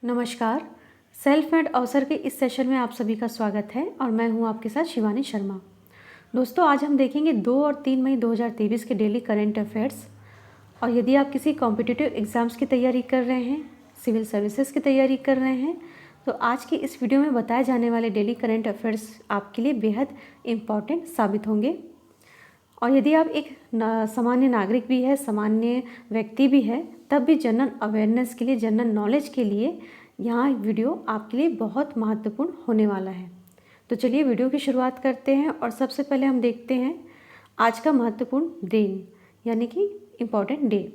नमस्कार। Self made अवसर के इस सेशन में आप सभी का स्वागत है और मैं हूं आपके साथ शिवानी शर्मा। दोस्तों, आज हम देखेंगे 2 और 3 मई 2023 के डेली करंट अफेयर्स। और यदि आप किसी कॉम्पिटिटिव एग्ज़ाम्स की तैयारी कर रहे हैं, सिविल सर्विसेज की तैयारी कर रहे हैं, तो आज की इस वीडियो में बताए जाने वाले डेली करंट अफेयर्स आपके लिए बेहद इम्पॉर्टेंट साबित होंगे। और यदि आप एक सामान्य नागरिक भी है, सामान्य व्यक्ति भी है, तब भी जनरल अवेयरनेस के लिए, जनरल नॉलेज के लिए यहाँ वीडियो आपके लिए बहुत महत्वपूर्ण होने वाला है। तो चलिए वीडियो की शुरुआत करते हैं और सबसे पहले हम देखते हैं आज का महत्वपूर्ण दिन यानी कि इम्पॉर्टेंट डे।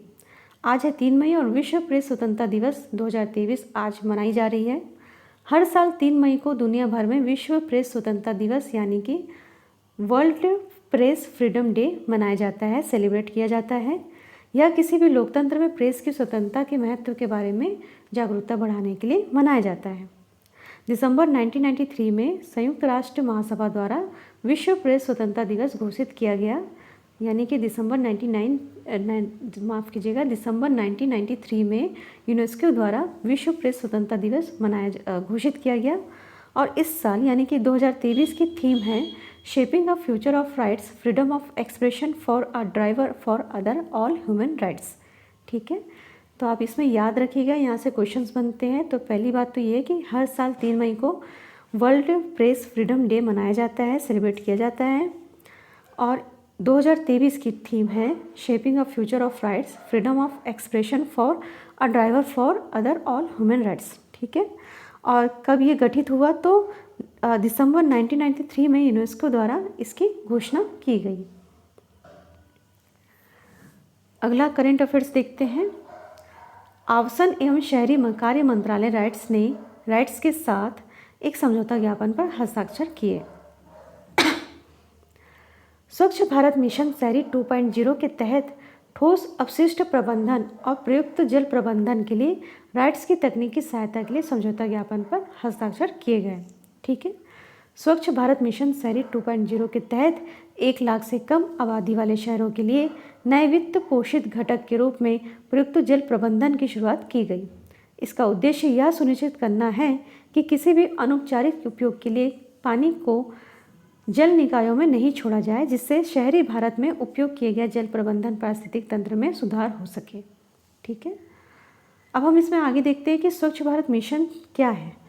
आज है 3 मई और विश्व प्रेस स्वतंत्रता दिवस 2023 आज मनाई जा रही है। हर साल 3 मई को दुनिया भर में विश्व प्रेस स्वतंत्रता दिवस यानी कि वर्ल्ड प्रेस फ्रीडम डे मनाया जाता है, सेलिब्रेट किया जाता है। यह किसी भी लोकतंत्र में प्रेस की स्वतंत्रता के महत्व के बारे में जागरूकता बढ़ाने के लिए मनाया जाता है। दिसंबर 1993 में संयुक्त राष्ट्र महासभा द्वारा विश्व प्रेस स्वतंत्रता दिवस घोषित किया गया, यानी कि दिसंबर 1993 में यूनेस्को द्वारा विश्व प्रेस स्वतंत्रता दिवस घोषित किया गया। और इस साल यानी कि 2023 की थीम है shaping a future of rights, freedom of expression for a driver for other all human rights. ठीक है, तो आप इसमें याद रखिएगा, यहाँ से क्वेश्चंस बनते हैं। तो पहली बात तो ये है कि हर साल 3 मई को वर्ल्ड प्रेस फ्रीडम डे मनाया जाता है, सेलिब्रेट किया जाता है। और 2023 की थीम है shaping a future of rights, freedom of expression for a driver for other all human rights. ठीक है, और कब ये गठित हुआ? तो दिसंबर 1993 में यूनेस्को द्वारा इसकी घोषणा की गई। अगला करंट अफेयर्स देखते हैं। आवासन एवं शहरी कार्य मंत्रालय राइट्स के साथ एक समझौता ज्ञापन पर हस्ताक्षर किए। स्वच्छ भारत मिशन शहरी 2.0 के तहत ठोस अपशिष्ट प्रबंधन और प्रयुक्त जल प्रबंधन के लिए राइट्स की तकनीकी सहायता के लिए समझौता ज्ञापन पर हस्ताक्षर किए गए। ठीक है, स्वच्छ भारत मिशन शहरी 2.0 के तहत 1 लाख से कम आबादी वाले शहरों के लिए नए वित्त पोषित घटक के रूप में प्रयुक्त जल प्रबंधन की शुरुआत की गई। इसका उद्देश्य यह सुनिश्चित करना है कि किसी भी अनौपचारिक उपयोग के लिए पानी को जल निकायों में नहीं छोड़ा जाए, जिससे शहरी भारत में उपयोग किए गए जल प्रबंधन पारिस्थितिक तंत्र में सुधार हो सके। ठीक है, अब हम इसमें आगे देखते हैं कि स्वच्छ भारत मिशन क्या है।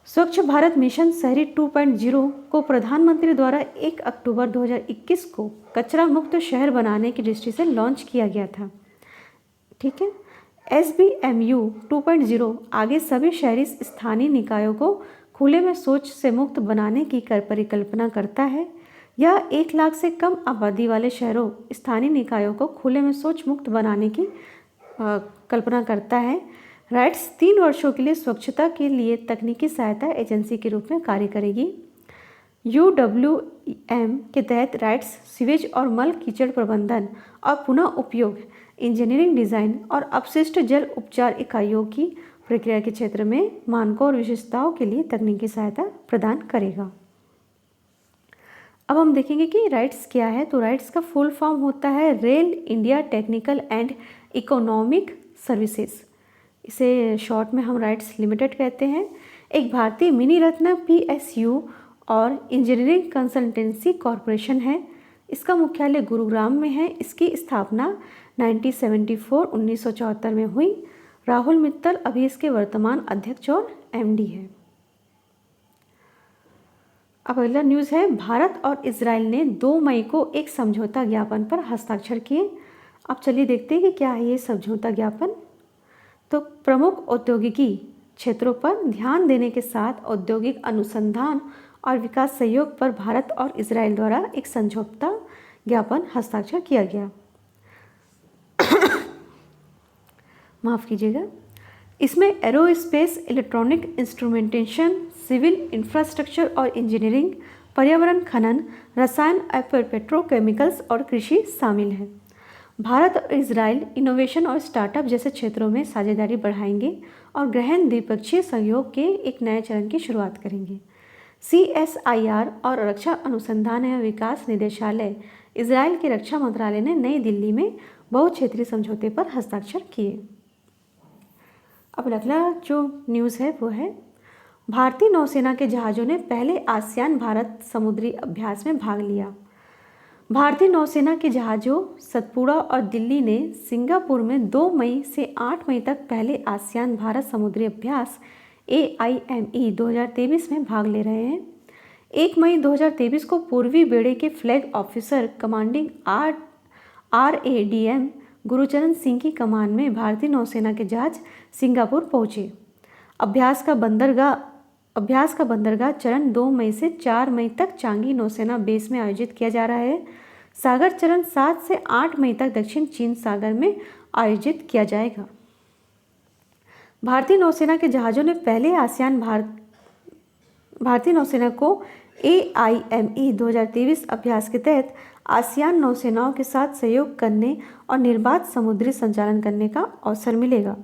स्वच्छ भारत मिशन शहरी 2.0 को प्रधानमंत्री द्वारा 1 अक्टूबर 2021 को कचरा मुक्त शहर बनाने की दृष्टि से लॉन्च किया गया था। ठीक है, SBMU 2.0 आगे सभी शहरी स्थानीय निकायों को खुले में शौच से मुक्त बनाने की परिकल्पना करता है। यह 1 लाख से कम आबादी वाले शहरों, स्थानीय निकायों को खुले में शौच मुक्त बनाने की कल्पना करता है। राइट्स 3 वर्षों के लिए स्वच्छता के लिए तकनीकी सहायता एजेंसी के रूप में कार्य करेगी। UWM के तहत राइट्स सीवेज और मल कीचड़ प्रबंधन और पुनः उपयोग, इंजीनियरिंग डिज़ाइन और अपशिष्ट जल उपचार इकाइयों की प्रक्रिया के क्षेत्र में मानकों और विशेषताओं के लिए तकनीकी सहायता प्रदान करेगा। अब हम देखेंगे कि राइट्स क्या है। तो राइट्स का फुल फॉर्म होता है rail India technical and economic services. इसे शॉर्ट में हम राइट्स लिमिटेड कहते हैं। एक भारतीय मिनी रत्न PSU और इंजीनियरिंग कंसल्टेंसी कॉरपोरेशन है। इसका मुख्यालय गुरुग्राम में है। इसकी स्थापना 1974 में हुई। राहुल मित्तल अभी इसके वर्तमान अध्यक्ष और MD है। अब अगला न्यूज़ है, भारत और इजराइल ने 2 मई को एक समझौता ज्ञापन पर हस्ताक्षर किए। अब चलिए देखते हैं कि क्या है ये समझौता ज्ञापन। तो प्रमुख औद्योगिकी क्षेत्रों पर ध्यान देने के साथ औद्योगिक अनुसंधान और विकास सहयोग पर भारत और इजराइल द्वारा एक समझौता ज्ञापन हस्ताक्षर किया गया। माफ़ कीजिएगा। इसमें aerospace, electronic instrumentation, civil infrastructure और इंजीनियरिंग, पर्यावरण, खनन, रसायन, पेट्रोकेमिकल्स और कृषि शामिल है। भारत और इजराइल इनोवेशन और स्टार्टअप जैसे क्षेत्रों में साझेदारी बढ़ाएंगे और गहन द्विपक्षीय सहयोग के एक नए चरण की शुरुआत करेंगे। CSIR और रक्षा अनुसंधान एवं विकास निदेशालय इजराइल के रक्षा मंत्रालय ने नई दिल्ली में बहुक्षेत्रीय समझौते पर हस्ताक्षर किए। अब अगला जो न्यूज़ है वो है भारतीय नौसेना के जहाज़ों ने पहले आसियान भारत समुद्री अभ्यास में भाग लिया। भारतीय नौसेना के जहाज़ों सतपुड़ा और दिल्ली ने सिंगापुर में 2 मई से 8 मई तक पहले आसियान भारत समुद्री अभ्यास AIME 2023 में भाग ले रहे हैं। 1 मई 2023 को पूर्वी बेड़े के flag officer commanding RADM Gurcharan Singh की कमान में भारतीय नौसेना के जहाज सिंगापुर पहुंचे। अभ्यास का बंदरगाह चरण 2 मई से 4 मई तक चांगी नौसेना बेस में आयोजित किया जा रहा है। सागर चरण 7 से 8 मई तक दक्षिण चीन सागर में आयोजित किया जाएगा। भारतीय नौसेना के जहाज़ों ने पहले भारतीय नौसेना को AIME 2023 अभ्यास के तहत आसियान नौसेनाओं के साथ सहयोग करने और निर्बाध समुद्री संचालन करने का अवसर मिलेगा।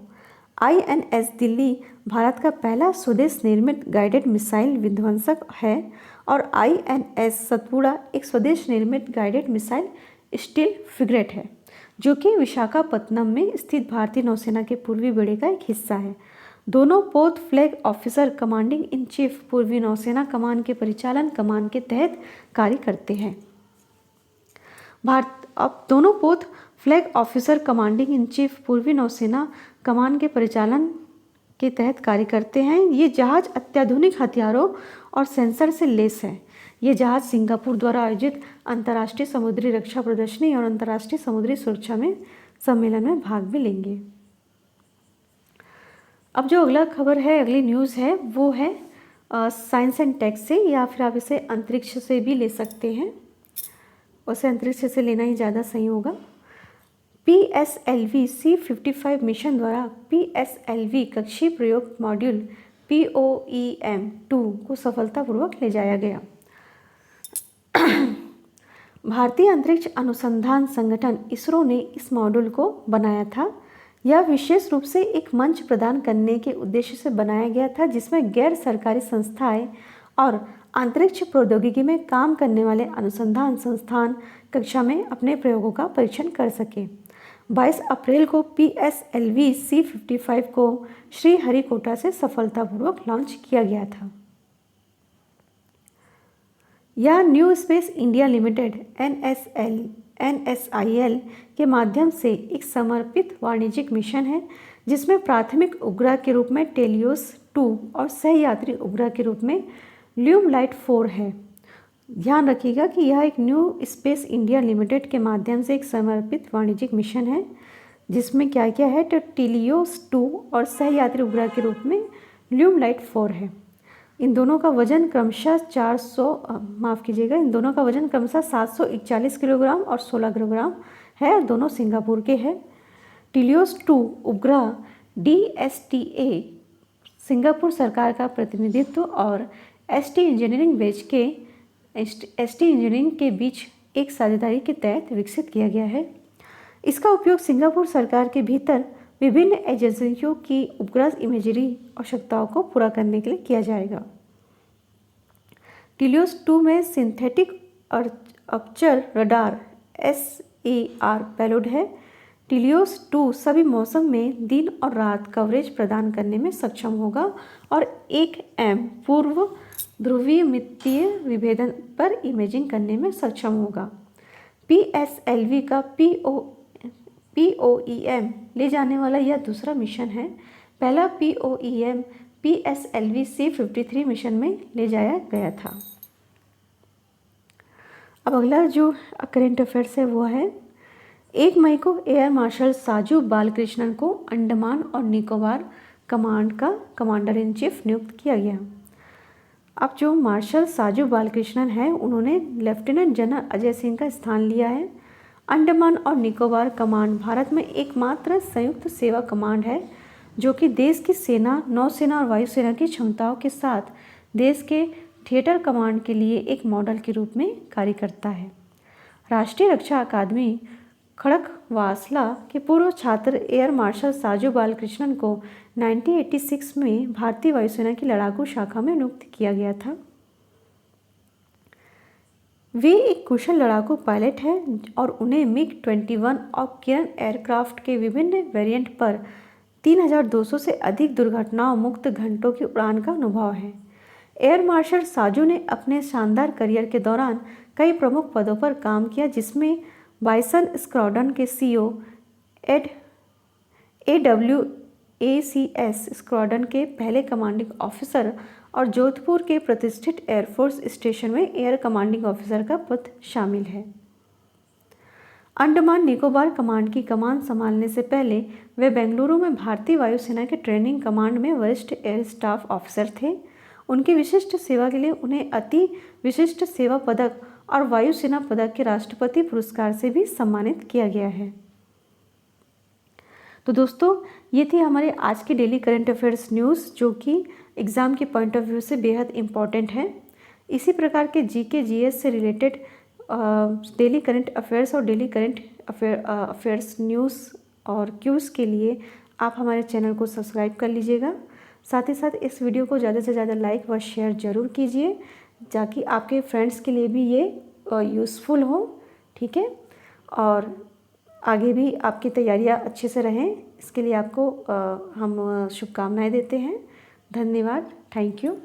INS दिल्ली भारत का पहला स्वदेश निर्मित गाइडेड मिसाइल विध्वंसक है और INS सतपुड़ा एक स्वदेश निर्मित गाइडेड मिसाइल स्टील फ्रिगेट है जो कि विशाखापत्तनम में स्थित भारतीय नौसेना के पूर्वी बेड़े का एक हिस्सा है। दोनों पोत flag officer commanding in chief पूर्वी नौसेना कमान के परिचालन कमान के तहत कार्य करते हैं। अब दोनों पोत flag officer commanding in chief पूर्वी नौसेना कमान के परिचालन के तहत कार्य करते हैं। ये जहाज़ अत्याधुनिक हथियारों और सेंसर से लैस है। ये जहाज़ सिंगापुर द्वारा आयोजित अंतर्राष्ट्रीय समुद्री रक्षा प्रदर्शनी और अंतर्राष्ट्रीय समुद्री सुरक्षा में सम्मेलन में भाग भी लेंगे। अब जो अगला खबर है, अगली न्यूज़ है वो है साइंस एंड टेक से, या फिर आप इसे अंतरिक्ष से भी ले सकते हैं। उसे अंतरिक्ष से लेना ही ज़्यादा सही होगा। PSLV C55 मिशन द्वारा PSLV कक्षीय प्रयोग मॉड्यूल POEM-2 को सफलतापूर्वक ले जाया गया। भारतीय अंतरिक्ष अनुसंधान संगठन इसरो ने इस मॉड्यूल को बनाया था। यह विशेष रूप से एक मंच प्रदान करने के उद्देश्य से बनाया गया था जिसमें गैर सरकारी संस्थाएं और अंतरिक्ष प्रौद्योगिकी में काम करने वाले अनुसंधान संस्थान कक्षा में अपने प्रयोगों का परीक्षण कर सके। 22 अप्रैल को PSLV C55 को श्रीहरिकोटा से सफलतापूर्वक लॉन्च किया गया था। यह new space India limited NSIL के माध्यम से एक समर्पित वाणिज्यिक मिशन है जिसमें प्राथमिक उपग्रह के रूप में टेलियोस 2 और सहयात्री उपग्रह के रूप में ल्यूमलाइट 4 है। ध्यान रखिएगा कि यह एक न्यू स्पेस इंडिया लिमिटेड के माध्यम से एक समर्पित वाणिज्यिक मिशन है जिसमें क्या क्या है, तो टेलियोस 2 और सहयात्री उपग्रह के रूप में ल्यूमलाइट 4 है। इन दोनों का वजन क्रमशः 741 किलोग्राम और 16 किलोग्राम है और दोनों सिंगापुर के हैं। टेलियोस 2 उपग्रह DSTA सिंगापुर सरकार का प्रतिनिधित्व और ST इंजीनियरिंग के बीच एक साझेदारी के तहत विकसित किया गया है। इसका उपयोग सिंगापुर सरकार के भीतर विभिन्न एजेंसियों की उपग्रह इमेजरी आवश्यकताओं को पूरा करने के लिए किया जाएगा। टेलियोस 2 में synthetic aperture radar SAR payload है। टेलियोस 2 सभी मौसम में दिन और रात कवरेज प्रदान करने में सक्षम होगा और 1M पूर्व ध्रुवीयमितीय विभेदन पर इमेजिंग करने में सक्षम होगा। PSLV का POEM ले जाने वाला यह दूसरा मिशन है। पहला POEM PSLV C53 मिशन में ले जाया गया था। अब अगला जो करेंट अफेयर्स है वो है 1 मई को एयर मार्शल साजू बालकृष्णन को अंडमान और निकोबार कमांड का कमांडर इन चीफ नियुक्त किया गया। अब जो मार्शल साजू बालकृष्णन है उन्होंने लेफ्टिनेंट जनरल अजय सिंह का स्थान लिया है। अंडमान और निकोबार कमांड भारत में एकमात्र संयुक्त सेवा कमांड है जो कि देश की सेना, नौसेना और वायुसेना की क्षमताओं के साथ देश के थिएटर कमांड के लिए एक मॉडल के रूप में कार्य करता है। राष्ट्रीय रक्षा अकादमी खड़कवासला के पूर्व छात्र एयर मार्शल साजू बालकृष्णन को 1986 में भारतीय वायुसेना की लड़ाकू शाखा में नियुक्त किया गया था। वे एक कुशल लड़ाकू पायलट हैं और उन्हें MiG-21 और किरण एयरक्राफ्ट के विभिन्न वेरिएंट पर 3200 से अधिक दुर्घटनाओं मुक्त घंटों की उड़ान का अनुभव है। एयर मार्शल साजू ने अपने शानदार करियर के दौरान कई प्रमुख पदों पर काम किया, जिसमें बाइसन स्क्वाड्रन के सीईओ, AWACS स्क्वाड्रन के पहले कमांडिंग ऑफिसर और जोधपुर के प्रतिष्ठित एयरफोर्स स्टेशन में एयर कमांडिंग ऑफिसर का पद शामिल है। अंडमान निकोबार कमांड की कमान संभालने से पहले वे बेंगलुरु में भारतीय वायुसेना के ट्रेनिंग कमांड में वरिष्ठ एयर स्टाफ ऑफिसर थे। उनकी विशिष्ट सेवा के लिए उन्हें अति विशिष्ट सेवा पदक और वायुसेना पदक के राष्ट्रपति पुरस्कार से भी सम्मानित किया गया है। तो दोस्तों, ये थी हमारे आज की डेली करंट अफेयर्स न्यूज़, जो कि एग्ज़ाम के पॉइंट ऑफ व्यू से बेहद इम्पॉर्टेंट है। इसी प्रकार के जीके जीएस से रिलेटेड डेली करंट अफेयर्स और डेली करंट अफेयर्स न्यूज़ और क्यूज़ के लिए आप हमारे चैनल को सब्सक्राइब कर लीजिएगा। साथ ही साथ इस वीडियो को ज़्यादा से ज़्यादा लाइक व शेयर ज़रूर कीजिए, ताकि आपके फ्रेंड्स के लिए भी ये यूज़फुल हो। ठीक है, और आगे भी आपकी तैयारियां अच्छे से रहें, इसके लिए आपको हम शुभकामनाएं देते हैं। धन्यवाद। Thank you.